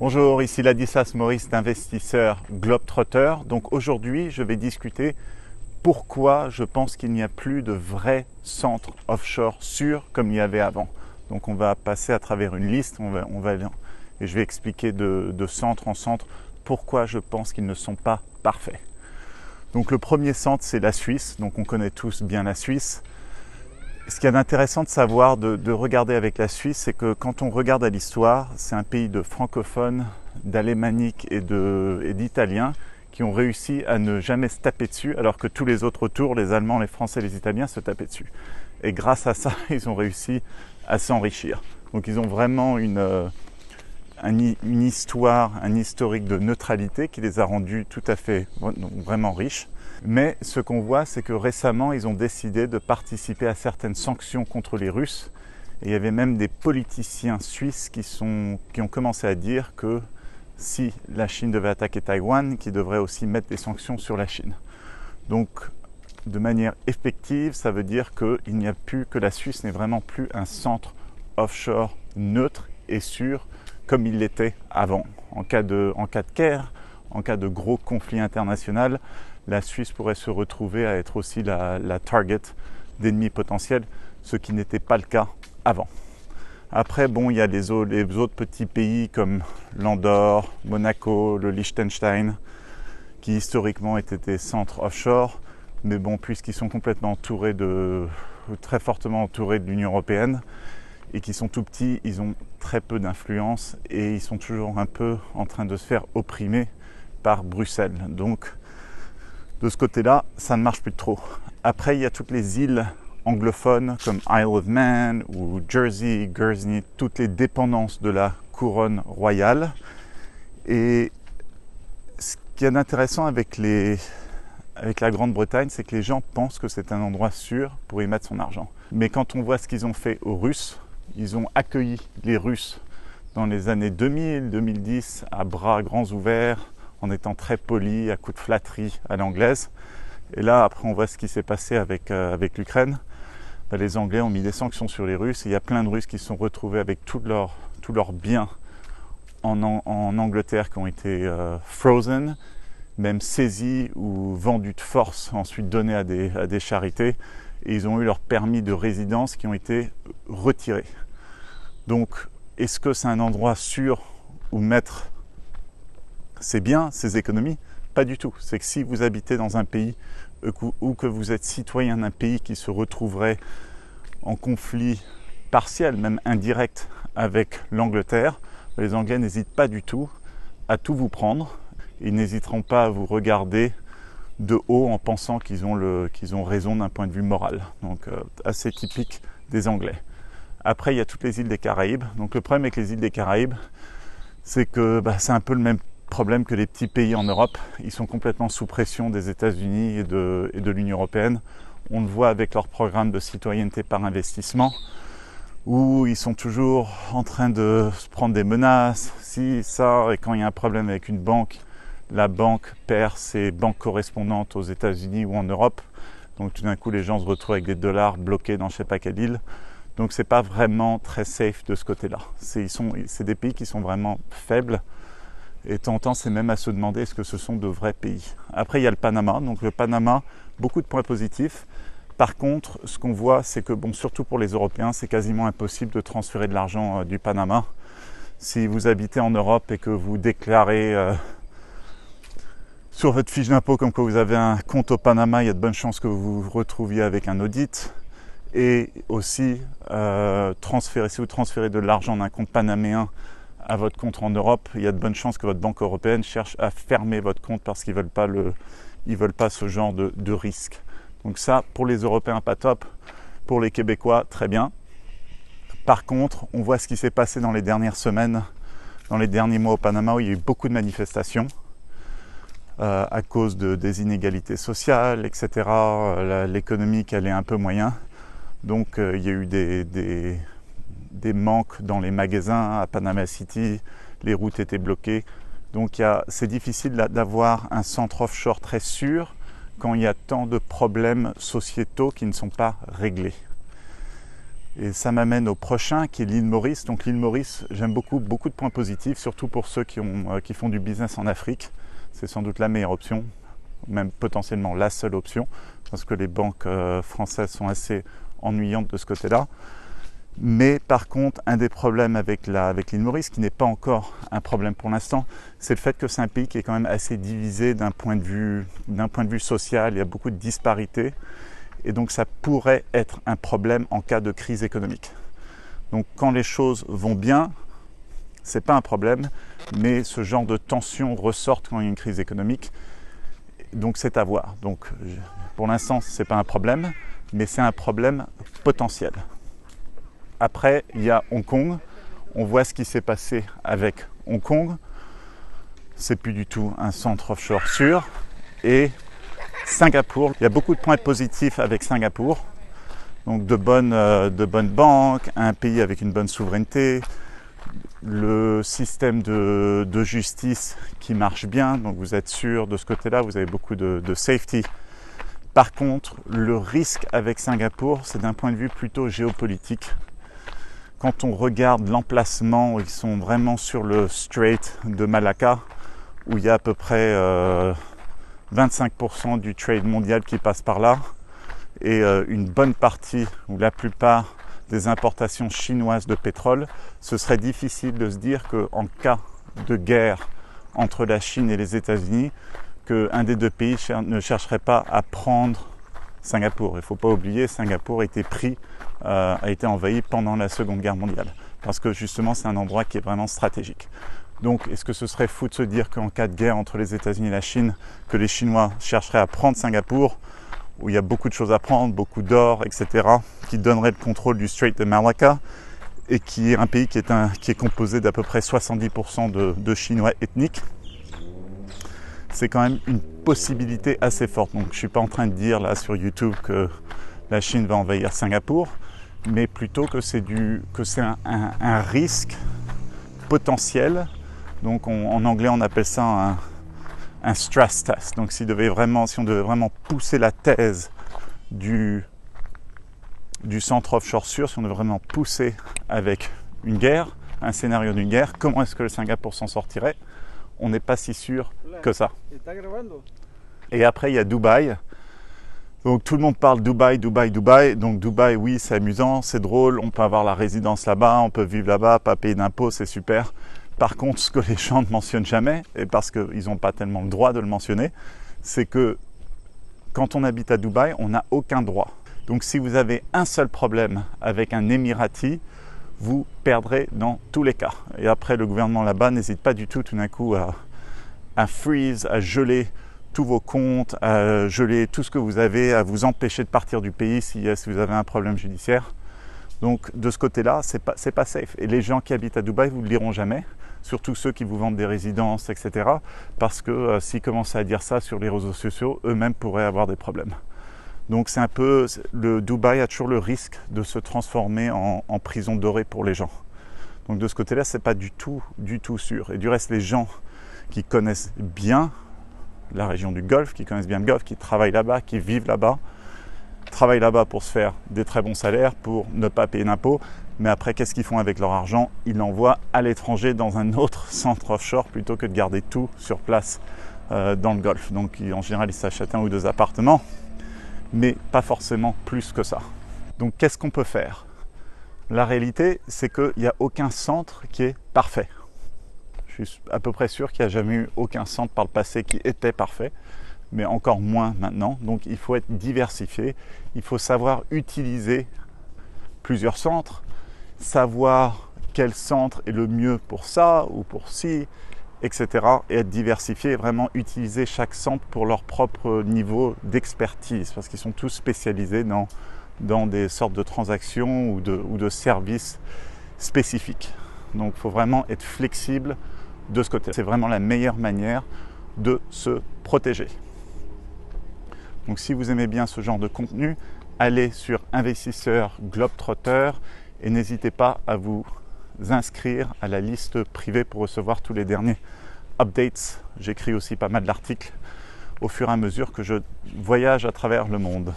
Bonjour, ici Ladislas Maurice d'investisseur Globetrotter. Donc aujourd'hui, je vais discuter pourquoi je pense qu'il n'y a plus de vrais centres offshore sûrs comme il y avait avant. Donc on va passer à travers une liste, et je vais expliquer de centre en centre pourquoi je pense qu'ils ne sont pas parfaits. Donc le premier centre, c'est la Suisse. Donc on connaît tous bien la Suisse. Ce qu'il y a d'intéressant de savoir, de regarder avec la Suisse, c'est que quand on regarde à l'histoire, c'est un pays de francophones, d'alémaniques et d'italiens qui ont réussi à ne jamais se taper dessus, alors que tous les autres autour, les Allemands, les Français, les Italiens, se tapaient dessus. Et grâce à ça, ils ont réussi à s'enrichir. Donc ils ont vraiment une histoire, un historique de neutralité qui les a rendus tout à fait, vraiment riches. Mais ce qu'on voit, c'est que récemment, ils ont décidé de participer à certaines sanctions contre les Russes. Et il y avait même des politiciens suisses qui ont commencé à dire que si la Chine devait attaquer Taïwan, qu'ils devraient aussi mettre des sanctions sur la Chine. Donc, de manière effective, ça veut dire que la Suisse n'est vraiment plus un centre offshore neutre et sûr comme il l'était avant. En cas de guerre, en cas de gros conflit international, la Suisse pourrait se retrouver à être aussi la target d'ennemis potentiels, ce qui n'était pas le cas avant. Après, il y a les autres petits pays comme l'Andorre, Monaco, le Liechtenstein, qui historiquement étaient des centres offshore, mais puisqu'ils sont complètement très fortement entourés de l'Union européenne, et qui sont tout petits, ils ont très peu d'influence et ils sont toujours un peu en train de se faire opprimer par Bruxelles. Donc, de ce côté-là, ça ne marche plus trop. Après, il y a toutes les îles anglophones comme Isle of Man ou Jersey, Guernsey, toutes les dépendances de la couronne royale. Et ce qui est intéressant avec la Grande-Bretagne, c'est que les gens pensent que c'est un endroit sûr pour y mettre son argent. Mais quand on voit ce qu'ils ont fait aux Russes, ils ont accueilli les Russes dans les années 2000-2010 à bras grands ouverts, en étant très polis, à coups de flatterie à l'anglaise. Et là, après, on voit ce qui s'est passé avec l'Ukraine. Les Anglais ont mis des sanctions sur les Russes. Et il y a plein de Russes qui se sont retrouvés avec tous leurs biens en Angleterre qui ont été frozen, même saisis ou vendus de force, ensuite donnés à des charités. Et ils ont eu leur permis de résidence qui ont été retirés. Donc, est-ce que c'est un endroit sûr où mettre ses biens, ses économies? Pas du tout. C'est que si vous habitez dans un pays ou que vous êtes citoyen d'un pays qui se retrouverait en conflit partiel, même indirect avec l'Angleterre, les Anglais n'hésitent pas du tout à tout vous prendre. Ils n'hésiteront pas à vous regarder de haut en pensant qu'ils ont raison d'un point de vue moral. Donc assez typique des Anglais. Après, il y a toutes les îles des Caraïbes. Donc le problème avec les îles des Caraïbes, c'est que c'est un peu le même problème que les petits pays en Europe. Ils sont complètement sous pression des États-Unis et de l'Union européenne. On le voit avec leur programme de citoyenneté par investissement, où ils sont toujours en train de se prendre des menaces, et quand il y a un problème avec une banque, la banque perd ses banques correspondantes aux États-Unis ou en Europe. Donc tout d'un coup, les gens se retrouvent avec des dollars bloqués dans je ne sais pas quelle île. Donc c'est pas vraiment très safe de ce côté-là. C'est des pays qui sont vraiment faibles. Et de temps en temps, c'est même à se demander est-ce que ce sont de vrais pays. Après, il y a le Panama. Donc le Panama, beaucoup de points positifs. Par contre, ce qu'on voit, c'est que, surtout pour les Européens, c'est quasiment impossible de transférer de l'argent du Panama. Si vous habitez en Europe et que vous déclarez sur votre fiche d'impôt comme que vous avez un compte au Panama, il y a de bonnes chances que vous vous retrouviez avec un audit. Et aussi, si vous transférez de l'argent d'un compte panaméen à votre compte en Europe, il y a de bonnes chances que votre banque européenne cherche à fermer votre compte parce qu'ils veulent pas ce genre de risque. Donc ça, pour les Européens, pas top. Pour les Québécois, très bien. Par contre, on voit ce qui s'est passé dans les dernières semaines, dans les derniers mois au Panama, où il y a eu beaucoup de manifestations à cause des inégalités sociales, etc. L'économie qui allait un peu moyen. Donc il y a eu des manques dans les magasins à Panama City, les routes étaient bloquées. Donc c'est difficile d'avoir un centre offshore très sûr quand il y a tant de problèmes sociétaux qui ne sont pas réglés. Et ça m'amène au prochain qui est l'île Maurice. Donc l'île Maurice, j'aime beaucoup de points positifs, surtout pour ceux qui font du business en Afrique. C'est sans doute la meilleure option, même potentiellement la seule option, parce que les banques françaises sont assez ennuyantes de ce côté-là. Mais par contre, un des problèmes avec l'île Maurice, qui n'est pas encore un problème pour l'instant, c'est le fait que c'est un pays qui est quand même assez divisé d'un point de vue social. Il y a beaucoup de disparités. Et donc ça pourrait être un problème en cas de crise économique. Donc quand les choses vont bien, c'est pas un problème, mais ce genre de tensions ressortent quand il y a une crise économique. Donc c'est à voir. Donc pour l'instant, c'est pas un problème, mais c'est un problème potentiel. Après, il y a Hong Kong. On voit ce qui s'est passé avec Hong Kong. C'est plus du tout un centre offshore sûr. Et Singapour, il y a beaucoup de points positifs avec Singapour. Donc de bonnes banques, un pays avec une bonne souveraineté, le système de justice qui marche bien, donc vous êtes sûr de ce côté-là, vous avez beaucoup de safety. Par contre, le risque avec Singapour, c'est d'un point de vue plutôt géopolitique. Quand on regarde l'emplacement, ils sont vraiment sur le Strait de Malacca, où il y a à peu près 25% du trade mondial qui passe par là, et une bonne partie, ou la plupart des importations chinoises de pétrole, ce serait difficile de se dire qu'en cas de guerre entre la Chine et les États-Unis, qu'un des deux pays ne chercherait pas à prendre Singapour. Il ne faut pas oublier, Singapour a été envahi pendant la Seconde Guerre mondiale, parce que justement c'est un endroit qui est vraiment stratégique. Donc est-ce que ce serait fou de se dire qu'en cas de guerre entre les États-Unis et la Chine, que les Chinois chercheraient à prendre Singapour, où il y a beaucoup de choses à prendre, beaucoup d'or, etc., qui donnerait le contrôle du Strait de Malacca, et qui est un pays qui est composé d'à peu près 70% de Chinois ethniques. C'est quand même une possibilité assez forte. Donc je ne suis pas en train de dire là sur YouTube que la Chine va envahir Singapour, mais plutôt que c'est un risque potentiel. Donc en anglais on appelle ça un stress test. Donc si on devait vraiment pousser la thèse du centre offshore sûr, si on devait vraiment pousser avec une guerre, un scénario d'une guerre, comment est-ce que le Singapour s'en sortirait? On n'est pas si sûr que ça. Et après il y a Dubaï. Donc tout le monde parle Dubaï. Donc Dubaï, oui, c'est amusant, c'est drôle, on peut avoir la résidence là-bas, on peut vivre là-bas, pas payer d'impôts, c'est super. Par contre, ce que les gens ne mentionnent jamais, et parce qu'ils n'ont pas tellement le droit de le mentionner, c'est que quand on habite à Dubaï, on n'a aucun droit. Donc si vous avez un seul problème avec un Émirati, vous perdrez dans tous les cas. Et après, le gouvernement là-bas n'hésite pas du tout d'un coup à freeze, à geler tous vos comptes, à geler tout ce que vous avez, à vous empêcher de partir du pays si vous avez un problème judiciaire. Donc de ce côté-là, c'est pas safe. Et les gens qui habitent à Dubaï, vous ne le diront jamais, surtout ceux qui vous vendent des résidences, etc. Parce que s'ils commencent à dire ça sur les réseaux sociaux, eux-mêmes pourraient avoir des problèmes. Donc c'est un peu, le Dubaï a toujours le risque de se transformer en prison dorée pour les gens. Donc de ce côté-là, c'est pas du tout sûr. Et du reste, les gens qui connaissent bien la région du Golfe, qui connaissent bien le Golfe, qui travaillent là-bas, qui vivent là-bas, travaillent là-bas pour se faire des très bons salaires, pour ne pas payer d'impôts. Mais après, qu'est-ce qu'ils font avec leur argent? Ils l'envoient à l'étranger dans un autre centre offshore plutôt que de garder tout sur place dans le Golfe. Donc en général, ils s'achètent 1 ou 2 appartements, mais pas forcément plus que ça. Donc qu'est-ce qu'on peut faire? La réalité, c'est qu'il n'y a aucun centre qui est parfait. Je suis à peu près sûr qu'il n'y a jamais eu aucun centre par le passé qui était parfait, mais encore moins maintenant. Donc il faut être diversifié, il faut savoir utiliser plusieurs centres, savoir quel centre est le mieux pour ça ou pour ci, etc. Et être diversifié et vraiment utiliser chaque centre pour leur propre niveau d'expertise, parce qu'ils sont tous spécialisés dans des sortes de transactions ou de services spécifiques. Donc il faut vraiment être flexible de ce côté. C'est vraiment la meilleure manière de se protéger. Donc si vous aimez bien ce genre de contenu, allez sur Investisseur Globetrotter et n'hésitez pas à vous inscrire à la liste privée pour recevoir tous les derniers updates. J'écris aussi pas mal d'articles au fur et à mesure que je voyage à travers le monde.